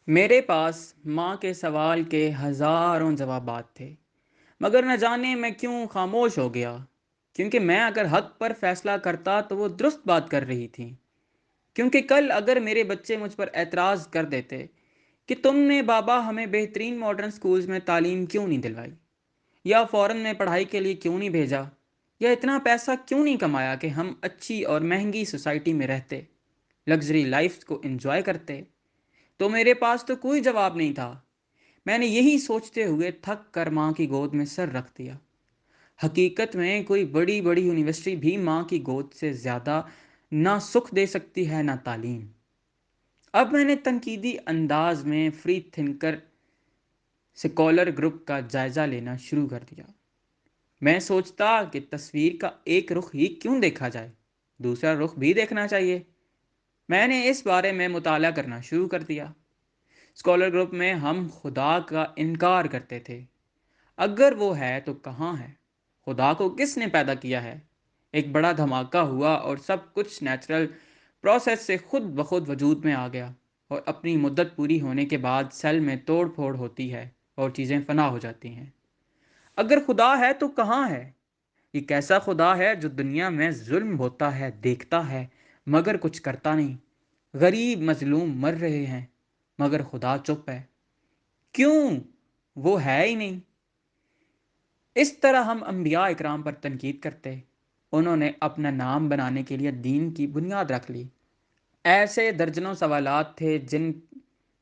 میرے پاس ماں کے سوال کے ہزاروں جوابات تھے، مگر نہ جانے میں کیوں خاموش ہو گیا۔ کیونکہ میں اگر حق پر فیصلہ کرتا تو وہ درست بات کر رہی تھی۔ کیونکہ کل اگر میرے بچے مجھ پر اعتراض کر دیتے کہ تم نے بابا ہمیں بہترین ماڈرن سکولز میں تعلیم کیوں نہیں دلوائی، یا فورن میں پڑھائی کے لیے کیوں نہیں بھیجا، یا اتنا پیسہ کیوں نہیں کمایا کہ ہم اچھی اور مہنگی سوسائٹی میں رہتے، لگژری لائف کو انجوائے کرتے، تو میرے پاس تو کوئی جواب نہیں تھا۔ میں نے یہی سوچتے ہوئے تھک کر ماں کی گود میں سر رکھ دیا۔ حقیقت میں کوئی بڑی بڑی یونیورسٹی بھی ماں کی گود سے زیادہ نہ سکھ دے سکتی ہے نہ تعلیم۔ اب میں نے تنقیدی انداز میں فری تھنکر سکولر گروپ کا جائزہ لینا شروع کر دیا۔ میں سوچتا کہ تصویر کا ایک رخ ہی کیوں دیکھا جائے، دوسرا رخ بھی دیکھنا چاہیے۔ میں نے اس بارے میں مطالعہ کرنا شروع کر دیا۔ اسکالر گروپ میں ہم خدا کا انکار کرتے تھے۔ اگر وہ ہے تو کہاں ہے؟ خدا کو کس نے پیدا کیا ہے؟ ایک بڑا دھماکہ ہوا اور سب کچھ نیچرل پروسیس سے خود بخود وجود میں آ گیا، اور اپنی مدت پوری ہونے کے بعد سیل میں توڑ پھوڑ ہوتی ہے اور چیزیں فنا ہو جاتی ہیں۔ اگر خدا ہے تو کہاں ہے؟ یہ کیسا خدا ہے جو دنیا میں ظلم ہوتا ہے دیکھتا ہے مگر کچھ کرتا نہیں؟ غریب مظلوم مر رہے ہیں مگر خدا چپ ہے۔ کیوں؟ وہ ہے ہی نہیں۔ اس طرح ہم انبیاء اکرام پر تنقید کرتے، انہوں نے اپنا نام بنانے کے لیے دین کی بنیاد رکھ لی۔ ایسے درجنوں سوالات تھے جن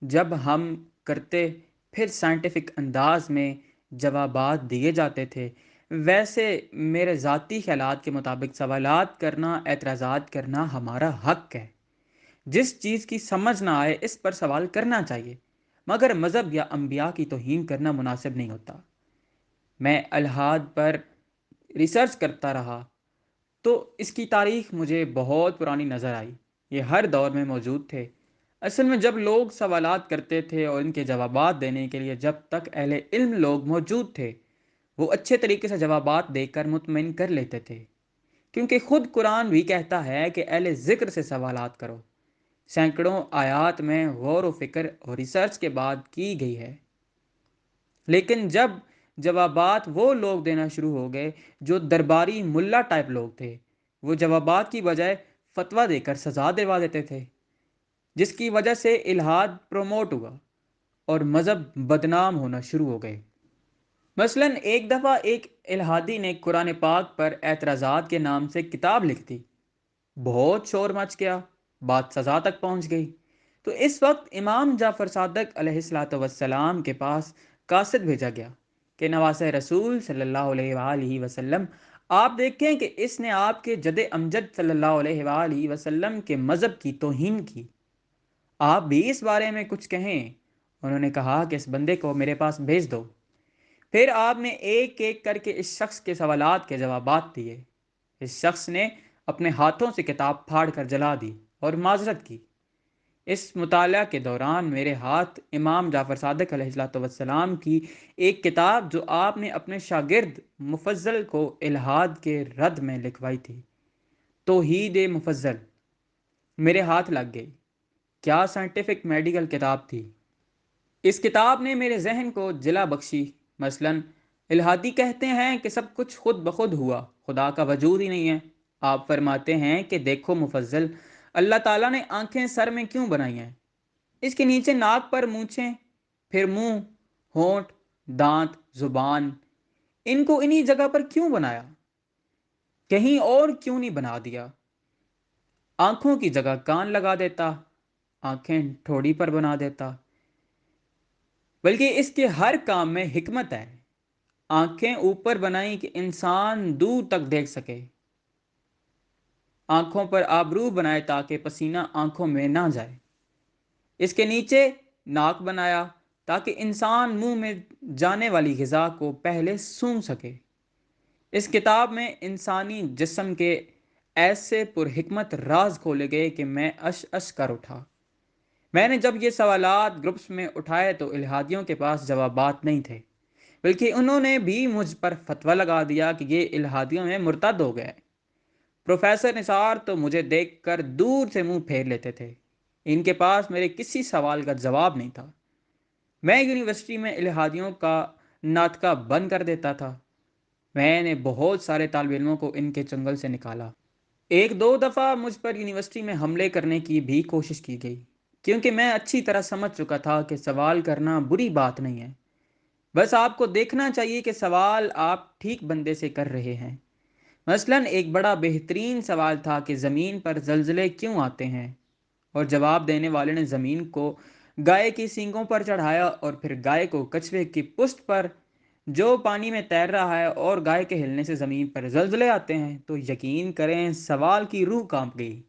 جب ہم کرتے پھر سائنٹیفک انداز میں جوابات دیے جاتے تھے۔ ویسے میرے ذاتی خیالات کے مطابق سوالات کرنا، اعتراضات کرنا ہمارا حق ہے۔ جس چیز کی سمجھ نہ آئے اس پر سوال کرنا چاہیے، مگر مذہب یا انبیاء کی توہین کرنا مناسب نہیں ہوتا۔ میں الحاد پر ریسرچ کرتا رہا تو اس کی تاریخ مجھے بہت پرانی نظر آئی۔ یہ ہر دور میں موجود تھے۔ اصل میں جب لوگ سوالات کرتے تھے اور ان کے جوابات دینے کے لیے جب تک اہل علم لوگ موجود تھے، وہ اچھے طریقے سے جوابات دے کر مطمئن کر لیتے تھے۔ کیونکہ خود قرآن بھی کہتا ہے کہ اہل ذکر سے سوالات کرو۔ سینکڑوں آیات میں غور و فکر اور ریسرچ کے بعد کی گئی ہے۔ لیکن جب جوابات وہ لوگ دینا شروع ہو گئے جو درباری ملا ٹائپ لوگ تھے، وہ جوابات کی بجائے فتویٰ دے کر سزا دلوا دیتے تھے، جس کی وجہ سے الحاد پروموٹ ہوا اور مذہب بدنام ہونا شروع ہو گئے۔ مثلا ایک دفعہ ایک الحادی نے قرآن پاک پر اعتراضات کے نام سے کتاب لکھ دی۔ بہت شور مچ گیا، بات سزا تک پہنچ گئی۔ تو اس وقت امام جعفر صادق علیہ الصلاۃ والسلام کے پاس قاصد بھیجا گیا کہ نواسہ رسول صلی اللہ علیہ وآلہ وسلم، آپ دیکھیں کہ اس نے آپ کے جد امجد صلی اللہ علیہ وآلہ وسلم کے مذہب کی توہین کی، آپ بھی اس بارے میں کچھ کہیں۔ انہوں نے کہا کہ اس بندے کو میرے پاس بھیج دو۔ پھر آپ نے ایک ایک کر کے اس شخص کے سوالات کے جوابات دیے۔ اس شخص نے اپنے ہاتھوں سے کتاب پھاڑ کر جلا دی اور معذرت کی۔ اس مطالعہ کے دوران میرے ہاتھ امام جعفر صادق علیہ الصلوۃ والسلام کی ایک کتاب جو آپ نے اپنے شاگرد مفضل کو الحاد کے رد میں لکھوائی تھی، توحید مفضل، میرے ہاتھ لگ گئی۔ کیا سائنٹیفک میڈیکل کتاب تھی! اس کتاب نے میرے ذہن کو جلا بخشی۔ مثلا الحادی کہتے ہیں کہ سب کچھ خود بخود ہوا، خدا کا وجود ہی نہیں ہے۔ آپ فرماتے ہیں کہ دیکھو مفضل، اللہ تعالیٰ نے آنکھیں سر میں کیوں بنائی ہیں؟ اس کے نیچے ناک پر مونچھیں، پھر منہ، ہونٹ، دانت، زبان، ان کو انہی جگہ پر کیوں بنایا؟ کہیں اور کیوں نہیں بنا دیا؟ آنکھوں کی جگہ کان لگا دیتا، آنکھیں ٹھوڑی پر بنا دیتا۔ بلکہ اس کے ہر کام میں حکمت ہے۔ آنکھیں اوپر بنائیں کہ انسان دور تک دیکھ سکے، آنکھوں پر آبرو بنائے تاکہ پسینہ آنکھوں میں نہ جائے۔ اس کے نیچے ناک بنایا تاکہ انسان منہ میں جانے والی غذا کو پہلے سونگھ سکے۔ اس کتاب میں انسانی جسم کے ایسے پرحکمت راز کھولے گئے کہ میں اش اش کر اٹھا۔ میں نے جب یہ سوالات گروپس میں اٹھائے تو الحادیوں کے پاس جوابات نہیں تھے، بلکہ انہوں نے بھی مجھ پر فتویٰ لگا دیا کہ یہ الحادیوں میں مرتد ہو گئے۔ پروفیسر نثار تو مجھے دیکھ کر دور سے منہ پھیر لیتے تھے۔ ان کے پاس میرے کسی سوال کا جواب نہیں تھا۔ میں یونیورسٹی میں الہادیوں کا ناطقہ بند کر دیتا تھا۔ میں نے بہت سارے طالب علموں کو ان کے چنگل سے نکالا۔ ایک دو دفعہ مجھ پر یونیورسٹی میں حملے کرنے کی بھی کوشش کی گئی، کیونکہ میں اچھی طرح سمجھ چکا تھا کہ سوال کرنا بری بات نہیں ہے، بس آپ کو دیکھنا چاہیے کہ سوال آپ ٹھیک بندے سے کر رہے ہیں۔ مثلاً ایک بڑا بہترین سوال تھا کہ زمین پر زلزلے کیوں آتے ہیں، اور جواب دینے والے نے زمین کو گائے کی سینگوں پر چڑھایا اور پھر گائے کو کچھوے کی پشت پر جو پانی میں تیر رہا ہے، اور گائے کے ہلنے سے زمین پر زلزلے آتے ہیں، تو یقین کریں سوال کی روح کانپ گئی۔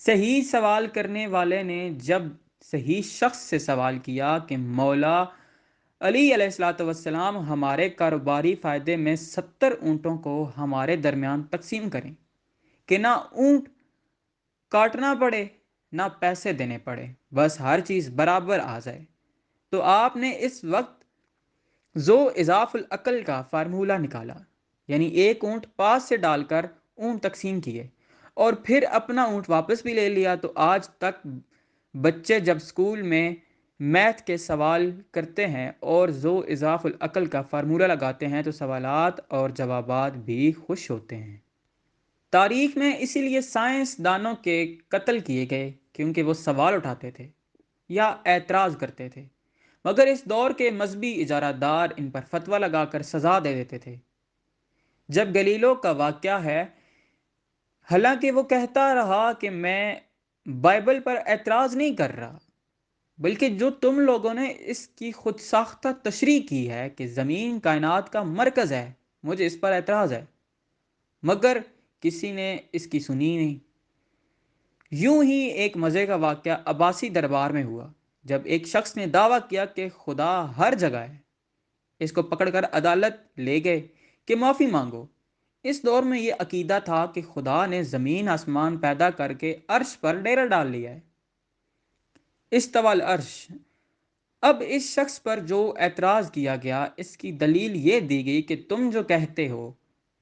صحیح سوال کرنے والے نے جب صحیح شخص سے سوال کیا کہ مولا علی علیہ الصلوۃ والسلام ہمارے کاروباری فائدے میں 70 اونٹوں کو ہمارے درمیان تقسیم کریں کہ نہ اونٹ کاٹنا پڑے نہ پیسے دینے پڑے، بس ہر چیز برابر آ جائے، تو آپ نے اس وقت زو اضاف العقل کا فارمولہ نکالا، یعنی ایک اونٹ پاس سے ڈال کر اونٹ تقسیم کیے اور پھر اپنا اونٹ واپس بھی لے لیا۔ تو آج تک بچے جب اسکول میں میتھ کے سوال کرتے ہیں اور زو اضاف العقل کا فارمولہ لگاتے ہیں تو سوالات اور جوابات بھی خوش ہوتے ہیں۔ تاریخ میں اسی لیے سائنس دانوں کے قتل کیے گئے، کیونکہ وہ سوال اٹھاتے تھے یا اعتراض کرتے تھے، مگر اس دور کے مذہبی اجارہ دار ان پر فتویٰ لگا کر سزا دے دیتے تھے۔ جب گلیلو کا واقعہ ہے، حالانکہ وہ کہتا رہا کہ میں بائبل پر اعتراض نہیں کر رہا، بلکہ جو تم لوگوں نے اس کی خود ساختہ تشریح کی ہے کہ زمین کائنات کا مرکز ہے، مجھے اس پر اعتراض ہے، مگر کسی نے اس کی سنی نہیں۔ یوں ہی ایک مزے کا واقعہ عباسی دربار میں ہوا، جب ایک شخص نے دعویٰ کیا کہ خدا ہر جگہ ہے۔ اس کو پکڑ کر عدالت لے گئے کہ معافی مانگو۔ اس دور میں یہ عقیدہ تھا کہ خدا نے زمین آسمان پیدا کر کے عرش پر ڈیرا ڈال لیا ہے، استوى العرش۔ اب اس شخص پر جو اعتراض کیا گیا، اس کی دلیل یہ دی گئی کہ تم جو کہتے ہو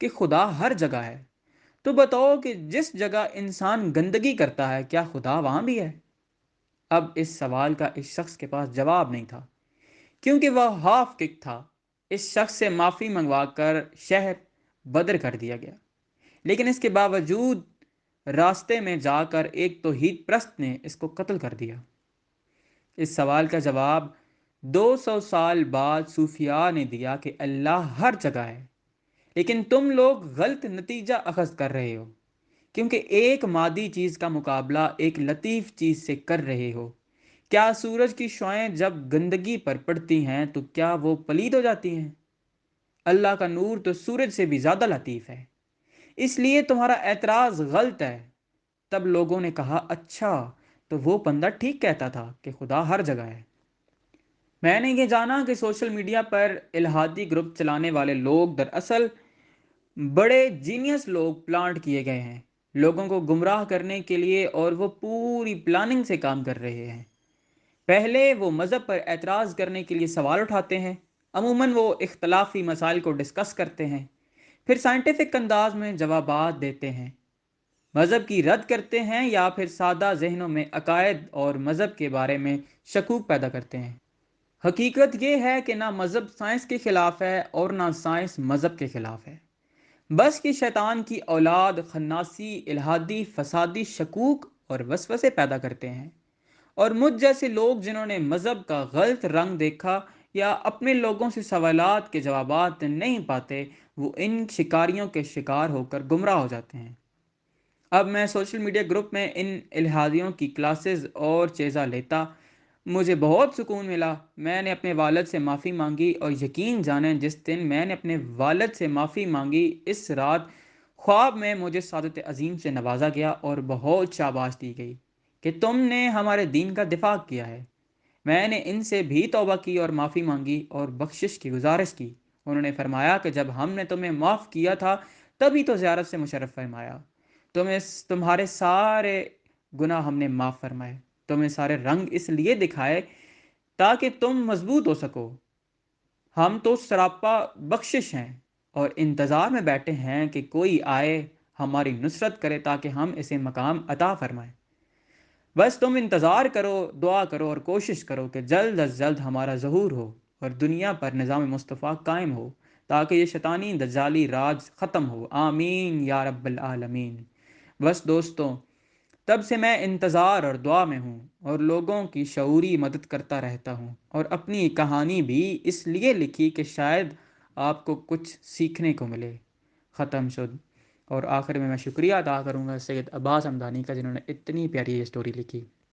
کہ خدا ہر جگہ ہے، تو بتاؤ کہ جس جگہ انسان گندگی کرتا ہے کیا خدا وہاں بھی ہے؟ اب اس سوال کا اس شخص کے پاس جواب نہیں تھا، کیونکہ وہ ہاف کک تھا۔ اس شخص سے معافی منگوا کر شہر بدر کر دیا گیا، لیکن اس کے باوجود راستے میں جا کر ایک توحید پرست نے اس کو قتل کر دیا۔ اس سوال کا جواب 200 سال بعد صوفیاء نے دیا کہ اللہ ہر جگہ ہے، لیکن تم لوگ غلط نتیجہ اخذ کر رہے ہو، کیونکہ ایک مادی چیز کا مقابلہ ایک لطیف چیز سے کر رہے ہو۔ کیا سورج کی شعاعیں جب گندگی پر پڑتی ہیں تو کیا وہ پلید ہو جاتی ہیں؟ اللہ کا نور تو سورج سے بھی زیادہ لطیف ہے، اس لیے تمہارا اعتراض غلط ہے۔ تب لوگوں نے کہا اچھا، تو وہ بندہ ٹھیک کہتا تھا کہ خدا ہر جگہ ہے۔ میں نے یہ جانا کہ سوشل میڈیا پر الہادی گروپ چلانے والے لوگ دراصل بڑے جینیس لوگ پلانٹ کیے گئے ہیں، لوگوں کو گمراہ کرنے کے لیے، اور وہ پوری پلاننگ سے کام کر رہے ہیں۔ پہلے وہ مذہب پر اعتراض کرنے کے لیے سوال اٹھاتے ہیں، عموماً وہ اختلافی مسائل کو ڈسکس کرتے ہیں، پھر سائنٹیفک انداز میں جوابات دیتے ہیں، مذہب کی رد کرتے ہیں، یا پھر سادہ ذہنوں میں عقائد اور مذہب کے بارے میں شکوک پیدا کرتے ہیں۔ حقیقت یہ ہے کہ نہ مذہب سائنس کے خلاف ہے اور نہ سائنس مذہب کے خلاف ہے، بس کہ شیطان کی اولاد خناسی، الہادی، فسادی شکوک اور وسوسے پیدا کرتے ہیں، اور مجھ جیسے لوگ جنہوں نے مذہب کا غلط رنگ دیکھا یا اپنے لوگوں سے سوالات کے جوابات نہیں پاتے، وہ ان شکاریوں کے شکار ہو کر گمراہ ہو جاتے ہیں۔ اب میں سوشل میڈیا گروپ میں ان الہادیوں کی کلاسز اور چیزہ لیتا، مجھے بہت سکون ملا۔ میں نے اپنے والد سے معافی مانگی، اور یقین جانیں جس دن میں نے اپنے والد سے معافی مانگی، اس رات خواب میں مجھے سعادت عظیم سے نوازا گیا اور بہت شاباش دی گئی کہ تم نے ہمارے دین کا دفاع کیا ہے۔ میں نے ان سے بھی توبہ کی اور معافی مانگی اور بخشش کی گزارش کی۔ انہوں نے فرمایا کہ جب ہم نے تمہیں معاف کیا تھا تبھی تو زیارت سے مشرف فرمایا، تمہارے سارے گناہ ہم نے معاف فرمائے، تمہیں سارے رنگ اس لیے دکھائے تاکہ تم مضبوط ہو سکو۔ ہم تو سراپا بخشش ہیں اور انتظار میں بیٹھے ہیں کہ کوئی آئے ہماری نصرت کرے تاکہ ہم اسے مقام عطا فرمائیں۔ بس تم انتظار کرو، دعا کرو اور کوشش کرو کہ جلد از جلد ہمارا ظہور ہو اور دنیا پر نظام مصطفیٰ قائم ہو، تاکہ یہ شیطانی دجالی راج ختم ہو، آمین یا رب العالمین۔ بس دوستوں، تب سے میں انتظار اور دعا میں ہوں اور لوگوں کی شعوری مدد کرتا رہتا ہوں، اور اپنی کہانی بھی اس لیے لکھی کہ شاید آپ کو کچھ سیکھنے کو ملے۔ ختم شد۔ اور آخر میں شکریہ ادا کروں گا سید عباس حمدانی کا، جنہوں نے اتنی پیاری یہ اسٹوری لکھی۔